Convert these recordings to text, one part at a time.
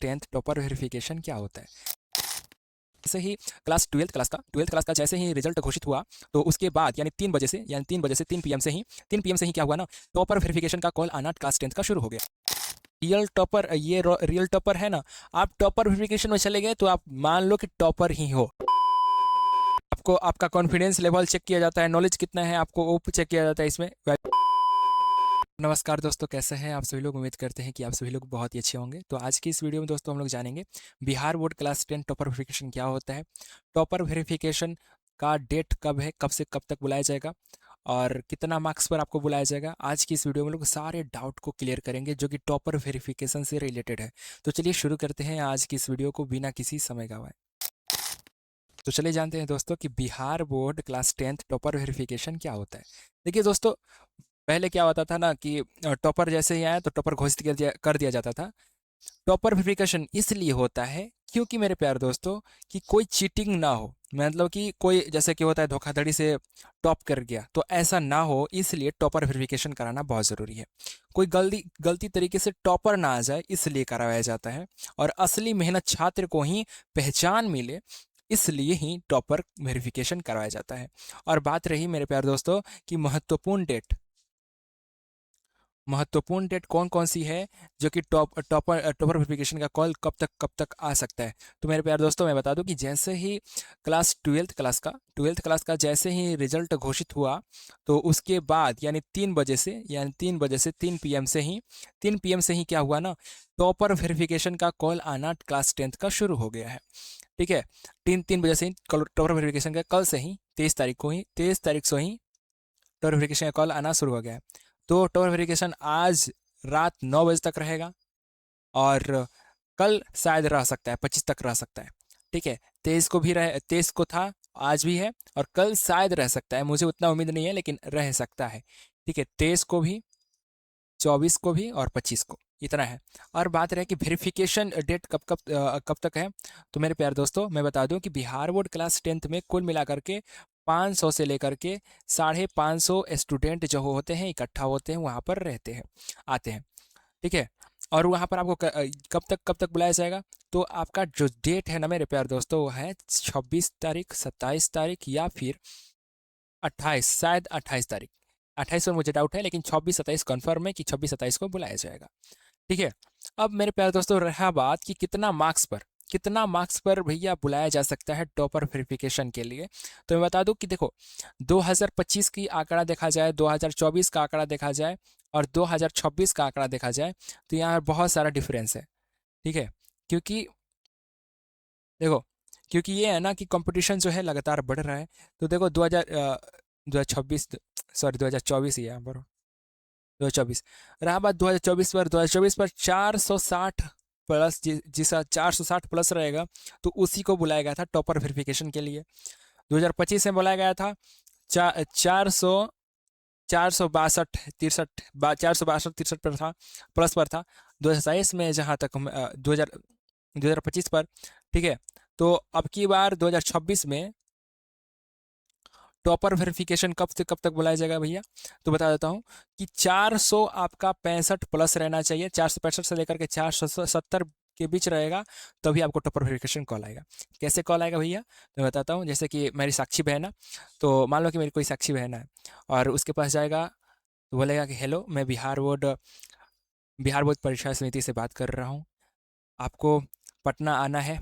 Tenth topper verification क्या होता है। जैसे ही क्लास ट्वेल्थ क्लास का जैसे ही रिजल्ट घोषित हुआ, तो उसके बाद यानी 3 बजे से 3 PM से ही क्या हुआ ना, टॉपर वेरिफिकेशन का कॉल आना क्लास टेंथ का शुरू हो गया। रियल टॉपर है ना, आप टॉपर वेरिफिकेशन में चले गए तो आप मान लो कि टॉपर ही हो। आपको आपका कॉन्फिडेंस लेवल चेक किया जाता है, नॉलेज कितना है आपको वो चेक किया जाता है इसमें। नमस्कार दोस्तों, कैसे हैं आप सभी लोग। उम्मीद करते हैं कि आप सभी लोग बहुत ही अच्छे होंगे। तो आज की इस वीडियो में दोस्तों हम लोग जानेंगे Bihar board class 10 topper verification क्या होता है, टॉपर वेरिफिकेशन का डेट कब है, कब से कब तक बुलाया जाएगा और कितना मार्क्स पर आपको बुलाया जाएगा। आज की इस वीडियो में लोग सारे डाउट को क्लियर करेंगे जो कि टॉपर वेरिफिकेशन से रिलेटेड है। तो चलिए शुरू करते हैं आज की इस वीडियो को बिना किसी समय गवाए। तो चलिए जानते हैं दोस्तों कि Bihar board class 10 topper verification क्या होता है। देखिए दोस्तों, पहले क्या होता था ना कि टॉपर जैसे ही आया तो टॉपर घोषित कर दिया जाता था। टॉपर वेरिफिकेशन इसलिए होता है क्योंकि मेरे प्यारे दोस्तों कि कोई चीटिंग ना हो, मतलब कि कोई जैसे कि होता है धोखाधड़ी से टॉप कर गया, तो ऐसा ना हो, इसलिए टॉपर वेरिफिकेशन कराना बहुत ज़रूरी है। कोई गलती तरीके से टॉपर ना आ जाए, इसलिए करवाया जाता है। और असली मेहनत छात्र को ही पहचान मिले, इसलिए ही टॉपर वेरिफिकेशन करवाया जाता है। और बात रही मेरे प्यारे दोस्तों कि महत्वपूर्ण डेट कौन कौन सी है जो कि टॉपर वेरिफिकेशन का कॉल कब तक आ सकता है। तो मेरे प्यारे दोस्तों मैं बता दूं कि जैसे ही ट्वेल्थ क्लास का जैसे ही रिजल्ट घोषित हुआ, तो उसके बाद यानी 3 बजे से 3 PM से ही क्या हुआ ना, टॉपर वेरिफिकेशन का कॉल आना क्लास 10 का शुरू हो गया है। ठीक है, 3 बजे से ही टॉपर वेरिफिकेशन का कल से ही 23 तारीख से ही टॉपर वेरिफिकेशन का कॉल आना शुरू हो गया है। तो टॉपर वेरिफिकेशन आज रात 9 बजे तक रहेगा और कल शायद रह सकता है 25 तक रह सकता है। ठीक है, 23 को था, आज भी है और कल शायद रह सकता है, मुझे उतना उम्मीद नहीं है लेकिन रह सकता है। ठीक है, 23 को भी, 24 को भी और 25 को, इतना है। और बात रहे कि वेरिफिकेशन डेट कब तक है, तो मेरे प्यारे दोस्तों मैं बता दूं कि बिहार बोर्ड क्लास 10 में कुल मिलाकर के 500 से लेकर के 550 स्टूडेंट जो होते हैं इकट्ठा होते हैं, वहाँ पर रहते हैं, आते हैं। ठीक है, और वहाँ पर आपको कब तक बुलाया जाएगा। तो आपका जो डेट है ना मेरे प्यारे दोस्तों, वो है 26 तारीख, 27 तारीख या फिर 28, शायद 28 तारीख। 28 में मुझे डाउट है लेकिन 26-27 कन्फर्म है कि 26-27 को बुलाया जाएगा। ठीक है, अब मेरे प्यारे दोस्तों रहा बात कि कितना मार्क्स पर भैया बुलाया जा सकता है टॉपर वेरिफिकेशन के लिए। तो मैं बता दूं कि देखो, 2025 की आंकड़ा देखा जाए, 2024 का आंकड़ा देखा जाए और 2026 का आंकड़ा देखा जाए, तो यहाँ बहुत सारा डिफरेंस है। ठीक है, क्योंकि देखो, क्योंकि ये है ना कि कंपटीशन जो है लगातार बढ़ रहा है। तो देखो 2026, सॉरी 2024 ही है पर 2024 रहा बात 2024 पर 460 प्लस, जिसका 460 प्लस रहेगा तो उसी को बुलाया गया था टॉपर वेरिफिकेशन के लिए। 2025 में बुलाया गया था 462 पर था, प्लस पर था। 2027 में जहाँ तक 2025 पर, ठीक है। तो अब की बार 2026 में टॉपर वेरिफिकेशन कब से कब तक बुलाया जाएगा भैया, तो बता देता हूँ कि 400 आपका 65 प्लस रहना चाहिए, 465 से लेकर के 470 के बीच रहेगा, तभी आपको टॉपर वेरिफिकेशन कॉल आएगा। कैसे कॉल आएगा भैया, तो मैं बताता हूँ। जैसे कि मेरी साक्षी बहन है, तो मान लो कि मेरी कोई साक्षी बहन है और उसके पास जाएगा तो बोलेगा कि हेलो, मैं बिहार बोर्ड परीक्षा समिति से बात कर रहा हूँ, आपको पटना आना है,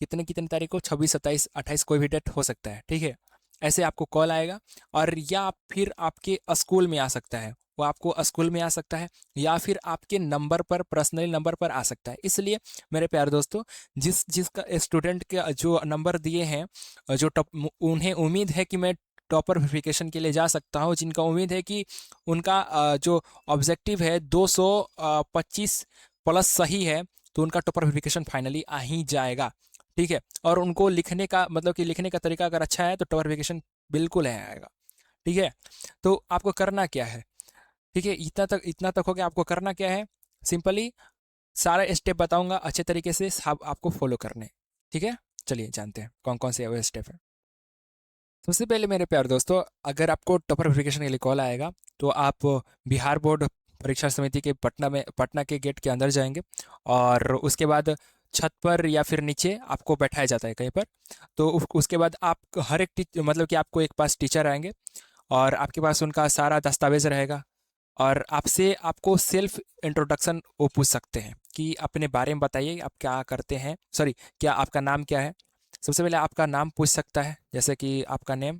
कितने कितने तारीख को, 26, 27, 28, कोई भी डेट हो सकता है। ठीक है, ऐसे आपको कॉल आएगा। और या फिर आपके स्कूल में आ सकता है, वो आपको स्कूल में आ सकता है या फिर आपके नंबर पर, पर्सनली नंबर पर आ सकता है। इसलिए मेरे प्यारे दोस्तों, जिसका स्टूडेंट के जो नंबर दिए हैं, जो उन्हें उम्मीद है कि मैं टॉपर वेरिफिकेशन के लिए जा सकता हूँ, जिनका उम्मीद है कि उनका जो ऑब्जेक्टिव है 225 प्लस सही है, तो उनका टॉपर वेरिफिकेशन फाइनली आ ही जाएगा। ठीक है, और उनको लिखने का मतलब कि लिखने का तरीका अगर अच्छा है तो टॉपर वेरिफिकेशन बिल्कुल है आएगा। ठीक है, तो आपको करना क्या है, ठीक है, इतना तक हो गया। आपको करना क्या है, सिंपली सारा स्टेप बताऊंगा अच्छे तरीके से, सब आपको फॉलो करने। ठीक है, चलिए जानते हैं कौन कौन से वो स्टेप है। सबसे पहले मेरे प्यारे दोस्तों, अगर आपको टॉपर वेरिफिकेशन के लिए कॉल आएगा तो आप बिहार बोर्ड परीक्षा समिति के पटना के गेट के अंदर जाएंगे और उसके बाद छत पर या फिर नीचे आपको बैठाया जाता है कहीं पर। तो उसके बाद आप हर एक मतलब कि आपको एक पास टीचर आएंगे और आपके पास उनका सारा दस्तावेज रहेगा और आपसे आपको सेल्फ इंट्रोडक्शन वो पूछ सकते हैं कि अपने बारे में बताइए, आप क्या करते हैं, सॉरी, क्या आपका नाम क्या है। सबसे पहले आपका नाम पूछ सकता है, जैसे कि आपका नेम,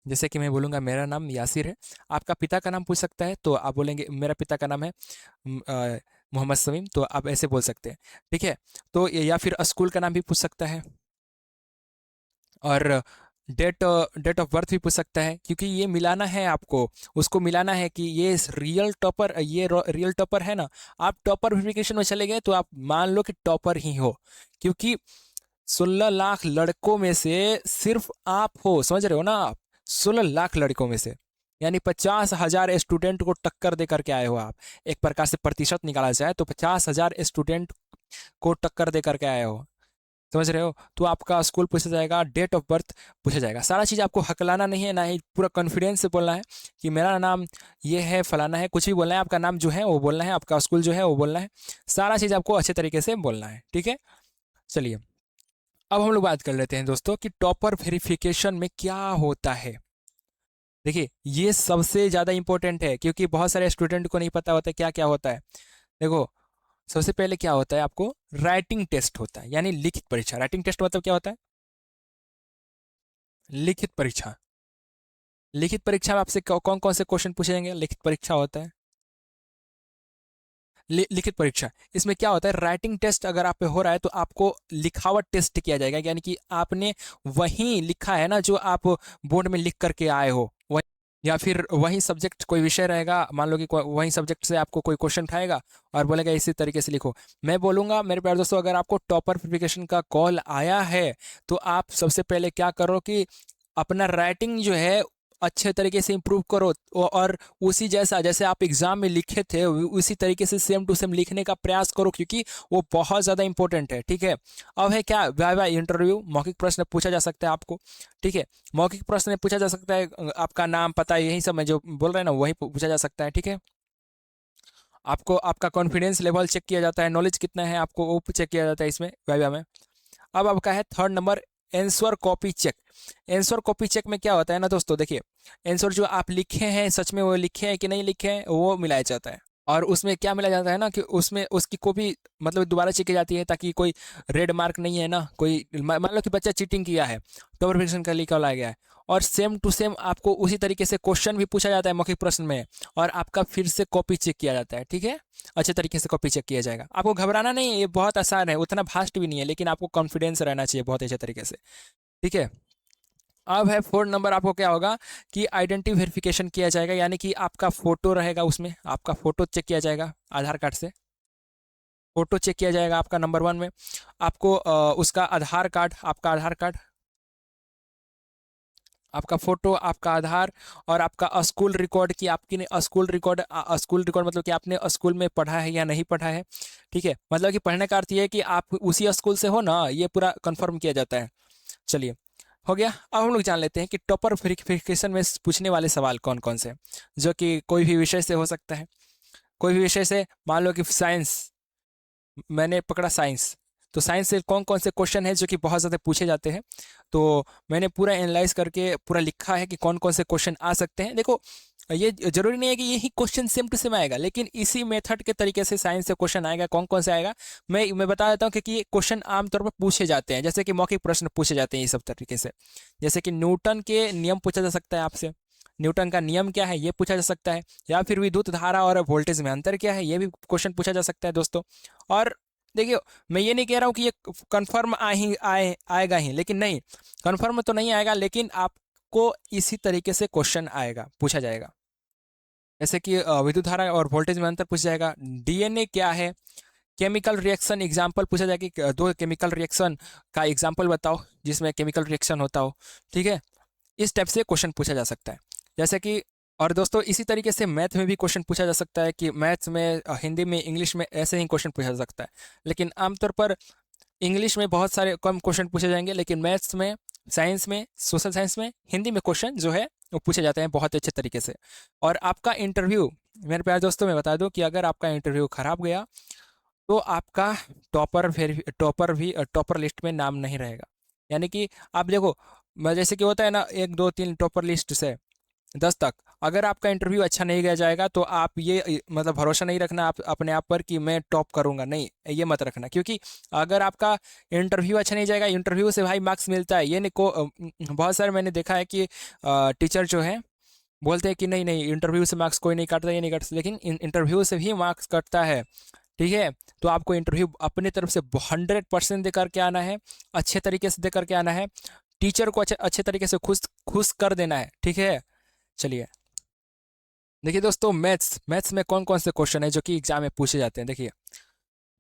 जैसे कि मैं बोलूँगा मेरा नाम यासिर है। आपका पिता का नाम पूछ सकता है, तो आप बोलेंगे मेरा पिता का नाम है मोहम्मद समीम, तो आप ऐसे बोल सकते हैं। ठीक है। तो या फिर स्कूल का नाम भी पूछ सकता है और डेट ऑफ बर्थ भी पूछ सकता है, क्योंकि ये मिलाना है आपको, उसको मिलाना है कि ये रियल टॉपर, ये रियल टॉपर है ना। आप टॉपर वेरिफिकेशन में चले गए तो आप मान लो कि टॉपर ही हो, क्योंकि 16 लाख लड़कों में से सिर्फ आप हो, समझ रहे हो ना आप। 16 लाख लड़कों में से, यानी 50,000 स्टूडेंट को टक्कर दे करके आए हो आप। एक प्रकार से प्रतिशत निकाला जाए तो 50,000 स्टूडेंट को टक्कर दे करके आए हो, समझ रहे हो। तो आपका स्कूल पूछा जाएगा, डेट ऑफ बर्थ पूछा जाएगा। सारा चीज़ आपको हकलाना नहीं है, ना ही पूरा कॉन्फिडेंस से बोलना है कि मेरा नाम ये है, फलाना है, कुछ भी बोलना है। आपका नाम जो है वो बोलना है, आपका स्कूल जो है वो बोलना है। सारा चीज़ आपको अच्छे तरीके से बोलना है, ठीक है। चलिए, अब हम लोग बात कर लेते हैं दोस्तों कि टॉपर वेरिफिकेशन में क्या होता है। देखिए, ये सबसे ज़्यादा इंपॉर्टेंट है, क्योंकि बहुत सारे स्टूडेंट को नहीं पता होता क्या क्या होता है। देखो, सबसे पहले क्या होता है, आपको राइटिंग टेस्ट होता है, यानी लिखित परीक्षा। राइटिंग टेस्ट मतलब क्या होता है? लिखित परीक्षा। लिखित परीक्षा में आपसे कौन कौन से क्वेश्चन पूछे जाएंगे? लिखित परीक्षा होता है, लिखित परीक्षा। इसमें क्या होता है, राइटिंग टेस्ट अगर आप पे हो रहा है तो आपको लिखावट टेस्ट किया जाएगा, यानी कि आपने वही लिखा है ना जो आप बोर्ड में लिख करके आए हो, वही, या फिर वही सब्जेक्ट कोई विषय रहेगा, मान लो कि वही सब्जेक्ट से आपको कोई क्वेश्चन उठाएगा और बोलेगा इसी तरीके से लिखो। मैं बोलूँगा मेरे प्यारे दोस्तों, अगर आपको टॉपर वेरिफिकेशन का कॉल आया है तो आप सबसे पहले क्या करो कि अपना राइटिंग जो है अच्छे तरीके से इम्प्रूव करो, और उसी जैसा जैसे आप एग्जाम में लिखे थे उसी तरीके से सेम टू सेम लिखने का प्रयास करो, क्योंकि वो बहुत ज़्यादा इंपॉर्टेंट है, ठीक है। अब है क्या, वाइवा इंटरव्यू, मौखिक प्रश्न पूछा जा सकता है आपको, ठीक है। मौखिक प्रश्न पूछा जा सकता है, आपका नाम पता, यही सब मैं जो बोल रहे हैं ना वही पूछा जा सकता है, ठीक है। आपको आपका कॉन्फिडेंस लेवल चेक किया जाता है, नॉलेज कितना है आपको वो चेक किया जाता है इसमें, वाइवा में। अब आपका है third number, answer copy check. Answer copy check में क्या होता है ना दोस्तों, देखिए, आंसर जो आप लिखे हैं सच में वो लिखे हैं कि नहीं लिखे हैं वो मिलाया जाता है। और उसमें क्या मिला जाता है ना कि उसमें उसकी कॉपी मतलब दोबारा चेक की जाती है, ताकि कोई रेड मार्क नहीं है ना, कोई मान लो कि बच्चा चीटिंग किया है तो वेरिफिकेशन का लिखा गया है, और सेम टू सेम आपको उसी तरीके से क्वेश्चन भी पूछा जाता है मौखिक प्रश्न में, और आपका फिर से कॉपी चेक किया जाता है, ठीक है। अच्छे तरीके से कॉपी चेक किया जाएगा। आपको घबराना नहीं है, ये बहुत आसान है, उतना फास्ट भी नहीं है, लेकिन आपको कॉन्फिडेंस रहना चाहिए बहुत अच्छे तरीके से, ठीक है। अब है फोर्थ नंबर, आपको क्या होगा कि आइडेंटिटी वेरिफिकेशन किया जाएगा, यानी कि आपका फोटो रहेगा, उसमें आपका फोटो चेक किया जाएगा आधार कार्ड से। फोटो चेक किया जाएगा आपका नंबर 1 में। आपको उसका आधार कार्ड, आपका आधार कार्ड, आपका फोटो, आपका आधार, और आपका स्कूल रिकॉर्ड, कि आपकी ने स्कूल रिकॉर्ड मतलब कि आपने स्कूल में पढ़ा है या नहीं पढ़ा है, ठीक है। मतलब कि पढ़ने का अर्थ ये है कि आप उसी स्कूल से हो ना, ये पूरा कंफर्म किया जाता है। चलिए, हो गया। अब हम लोग जान लेते हैं कि टॉपर वेरिफिकेशन में पूछने वाले सवाल कौन कौन से हैं, जो कि कोई भी विषय से हो सकता है। कोई भी विषय से, मान लो कि साइंस, मैंने पकड़ा साइंस, तो साइंस से कौन कौन से क्वेश्चन है जो कि बहुत ज़्यादा पूछे जाते हैं। तो मैंने पूरा एनालाइज करके पूरा लिखा है कि कौन कौन से क्वेश्चन आ सकते हैं। देखो, ये जरूरी नहीं है कि यही क्वेश्चन सेम टू सेम आएगा, लेकिन इसी मेथड के तरीके से साइंस से क्वेश्चन आएगा। कौन कौन से आएगा मैं बता देता हूँ, क्योंकि ये क्वेश्चन आमतौर पर पूछे जाते हैं, जैसे कि मौखिक प्रश्न पूछे जाते हैं ये सब तरीके से। जैसे कि न्यूटन के नियम पूछा जा सकता है आपसे, न्यूटन का नियम क्या है ये पूछा जा सकता है, या फिर विद्युत धारा और वोल्टेज में अंतर क्या है, ये भी क्वेश्चन पूछा जा सकता है दोस्तों। और देखिए, मैं ये नहीं कह रहा हूँ कि ये कन्फर्म आएगा ही, लेकिन नहीं, कन्फर्म तो नहीं आएगा, लेकिन आपको इसी तरीके से क्वेश्चन आएगा, पूछा जाएगा। जैसे कि विद्युत धारा और वोल्टेज में अंतर पूछा जाएगा, डीएनए क्या है, केमिकल रिएक्शन एग्जाम्पल पूछा जाएगा कि दो केमिकल रिएक्शन का एग्जाम्पल बताओ जिसमें केमिकल रिएक्शन होता हो, ठीक है। इस टाइप से क्वेश्चन पूछा जा सकता है। जैसे कि, और दोस्तों इसी तरीके से मैथ में भी क्वेश्चन पूछा जा सकता है, कि मैथ्स में, हिंदी में, इंग्लिश में ऐसे ही क्वेश्चन पूछा जा सकता है। लेकिन आमतौर पर इंग्लिश में बहुत सारे कम क्वेश्चन पूछे जाएंगे, लेकिन मैथ्स में, साइंस में, सोशल साइंस में, हिंदी में क्वेश्चन जो है वो पूछे जाते हैं बहुत अच्छे तरीके से। और आपका इंटरव्यू, मेरे प्यारे दोस्तों मैं बता दूं कि अगर आपका इंटरव्यू खराब गया तो आपका टॉपर लिस्ट में नाम नहीं रहेगा। यानी कि आप देखो, जैसे कि होता है ना, 1 2 3 टॉपर लिस्ट से 10 तक, अगर आपका इंटरव्यू अच्छा नहीं गया जाएगा तो आप ये मतलब भरोसा नहीं रखना आप अपने आप पर कि मैं टॉप करूंगा, नहीं ये मत रखना। क्योंकि अगर आपका इंटरव्यू अच्छा नहीं जाएगा, इंटरव्यू से भाई मार्क्स मिलता है, ये नहीं को बहुत सारे मैंने देखा है कि टीचर जो है बोलते हैं कि नहीं नहीं इंटरव्यू से मार्क्स कोई नहीं काटता, ये नहीं काटता, लेकिन इंटरव्यू से भी मार्क्स कटता है। ठीक है, तो आपको इंटरव्यू अपनी तरफ से 100% दे करके आना है, अच्छे तरीके से दे करके आना है, टीचर को अच्छे अच्छे तरीके से खुश खुश कर देना है। ठीक है, चलिए देखिए दोस्तों, मैथ्स मैथ्स में कौन कौन से क्वेश्चन है जो कि एग्जाम में पूछे जाते हैं। देखिए,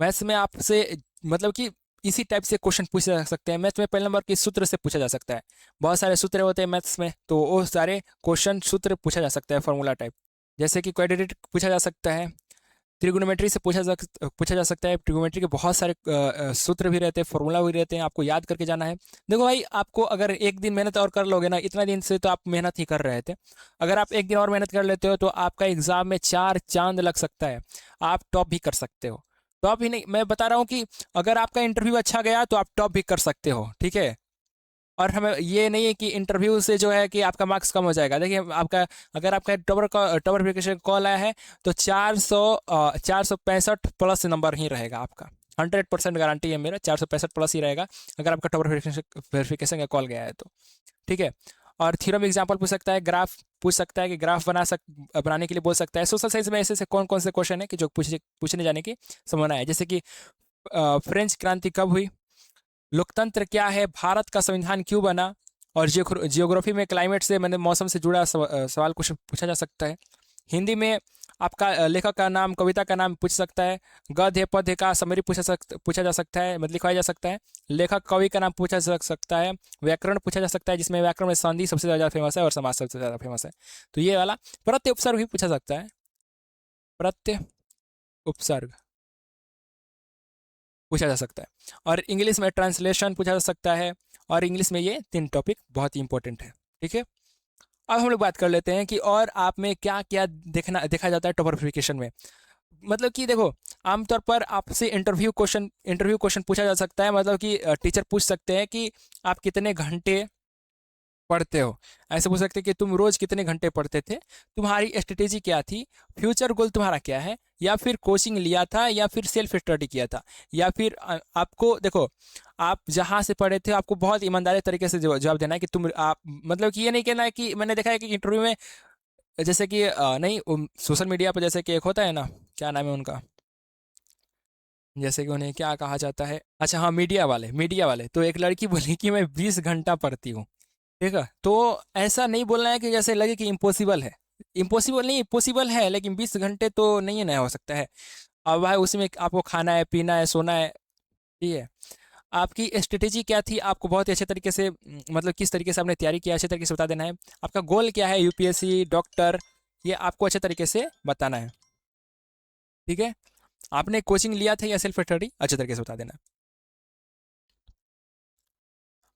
मैथ्स में आपसे मतलब कि इसी टाइप से क्वेश्चन पूछे जा सकते हैं। मैथ्स में पहले नंबर के सूत्र से पूछा जा सकता है, बहुत सारे सूत्र होते हैं मैथ्स में, तो वो सारे क्वेश्चन सूत्र पूछा जा सकता है, फॉर्मूला टाइप। जैसे कि क्वाड्रेटिक पूछा जा सकता है, त्रिगोनोमेट्री से पूछा जा सकता है। ट्रिगोनोमेट्री के बहुत सारे सूत्र भी रहते हैं, फॉर्मूला भी रहते हैं, आपको याद करके जाना है। देखो भाई, आपको अगर एक दिन मेहनत और कर लोगे ना, इतना दिन से तो आप मेहनत ही कर रहे थे, अगर आप एक दिन और मेहनत कर लेते हो तो आपका एग्जाम में 4 चांद लग सकता है, आप टॉप भी कर सकते हो। टॉप ही नहीं, मैं बता रहा हूँ कि अगर आपका इंटरव्यू अच्छा गया तो आप टॉप भी कर सकते हो। ठीक है, और हमें ये नहीं है कि इंटरव्यू से जो है कि आपका मार्क्स कम हो जाएगा। देखिए, आपका अगर आपका टॉपर वेरिफिकेशन कॉल आया है तो 465 प्लस नंबर ही रहेगा आपका, 100% गारंटी है मेरा, 465 प्लस ही रहेगा अगर आपका टॉपर वेरिफिकेशन का कॉल गया है तो। ठीक है, और थ्योरम एग्जाम्पल पूछ सकता है, ग्राफ पूछ सकता है कि ग्राफ बनाने के लिए बोल सकता है। सोशल साइंस में ऐसे ऐसे कौन कौन से क्वेश्चन है कि जो पूछने जाने की संभावना है। जैसे कि फ्रेंच क्रांति कब हुई, लोकतंत्र क्या है, भारत का संविधान क्यों बना, और जियोग्राफी में क्लाइमेट से मैंने मौसम से जुड़ा सवाल कुछ पूछा जा सकता है। हिंदी में आपका लेखक का नाम, कविता का नाम पूछ सकता है। गद्य पद्य का समरी पूछा जा सकता है, मतलब लिखवाया जा सकता है। लेखक कवि का नाम पूछा जा सकता है। व्याकरण पूछा जा सकता है, जिसमें व्याकरण में संधि सबसे ज़्यादा फेमस है और समास सबसे ज़्यादा फेमस है, तो ये वाला। प्रत्यय उपसर्ग भी पूछा सकता है, प्रत्यय उपसर्ग पूछा जा सकता है। और इंग्लिश में ट्रांसलेशन पूछा जा सकता है, और इंग्लिश में ये 3 टॉपिक बहुत ही इंपॉर्टेंट है। ठीक है, अब हम लोग बात कर लेते हैं कि और आप में क्या क्या देखा जाता है टॉपर वेरिफिकेशन में। मतलब कि देखो, आमतौर पर आपसे इंटरव्यू क्वेश्चन पूछा जा सकता है, मतलब कि टीचर पूछ सकते हैं कि आप कितने घंटे पढ़ते हो। ऐसे पूछ सकते हैं कि तुम रोज कितने घंटे पढ़ते थे, तुम्हारी स्ट्रेटेजी क्या थी, फ्यूचर गोल तुम्हारा क्या है, या फिर कोचिंग लिया था, या फिर सेल्फ स्टडी किया था, या फिर आपको देखो, आप जहाँ से पढ़े थे आपको बहुत ईमानदारी तरीके से जवाब देना है कि तुम आप मतलब कि ये नहीं कहना है कि मैंने देखा है कि इंटरव्यू में जैसे कि नहीं, सोशल मीडिया पर जैसे कि एक होता है ना, क्या नाम है उनका, जैसे कि उन्हें क्या कहा जाता है, अच्छा हाँ, मीडिया वाले तो एक लड़की बोली कि मैं 20 घंटा पढ़ती हूँ। ठीक है, तो ऐसा नहीं बोलना है कि जैसे लगे कि इम्पॉसिबल है, इम्पॉसिबल नहीं, पॉसिबल है, लेकिन 20 घंटे तो नहीं ना हो सकता है। अब भाई उसमें आपको खाना है, पीना है, सोना है। ठीक है, आपकी स्ट्रेटेजी क्या थी, आपको बहुत ही अच्छे तरीके से मतलब किस तरीके से आपने तैयारी किया, अच्छे तरीके से बता देना है। आपका गोल क्या है, यूपीएससी, डॉक्टर, ये आपको अच्छे तरीके से बताना है। ठीक है, आपने कोचिंग लिया था या सेल्फ स्टडी, अच्छे तरीके से बता देना है।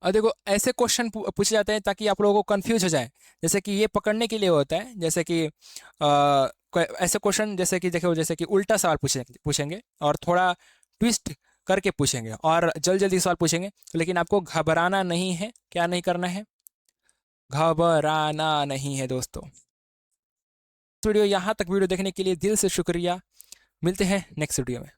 और देखो, ऐसे क्वेश्चन पूछे जाते हैं ताकि आप लोगों को कंफ्यूज हो जाए, जैसे कि ये पकड़ने के लिए होता है। जैसे कि ऐसे क्वेश्चन जैसे कि देखो, जैसे कि उल्टा सवाल पूछेंगे और थोड़ा ट्विस्ट करके पूछेंगे और जल्दी जल्दी सवाल पूछेंगे, लेकिन आपको घबराना नहीं है। क्या नहीं करना है, घबराना नहीं है दोस्तों। वीडियो यहाँ तक वीडियो देखने के लिए दिल से शुक्रिया, मिलते हैं नेक्स्ट वीडियो में।